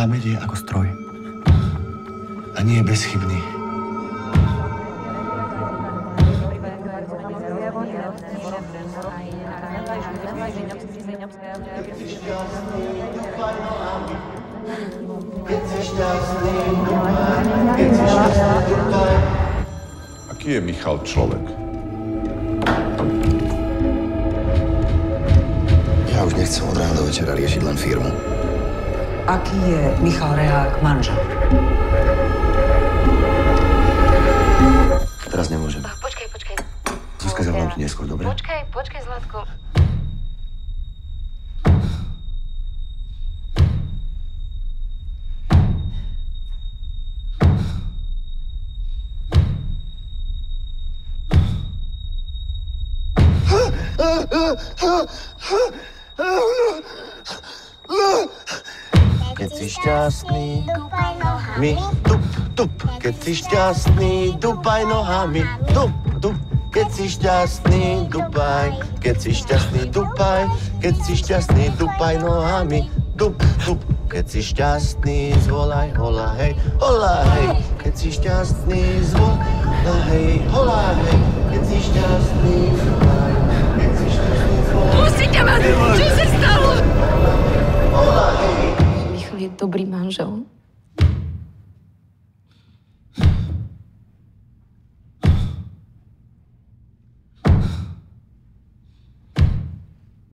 Pamäť je ako stroj. A nie je bezchybný. Aký je Michal človek? Ja už nechcem od rána do večera riešiť len firmu. Aký je Michal Rehák manžel? Teraz nemôžem. Počkaj. Zuzka, zavolám ti neskôr, dobre? Počkaj, Zlatko. Keď si šťastný, my tup. Keď si šťastný, dupaj nohami, tup. Keď si šťastný, dupaj. Keď si šťastný, dupaj. Keď si šťastný, dupaj nohami, tup. Keď si šťastný, zvolaj, hola, hej. Keď si šťastný, zvolaj, hej, hola, hej. Keď si šťastný, zvolaj. Keď si šťastný, zvolaj. Pustite ma! Čo sa stalo? Hola, hej. Michal je dobrý manžel.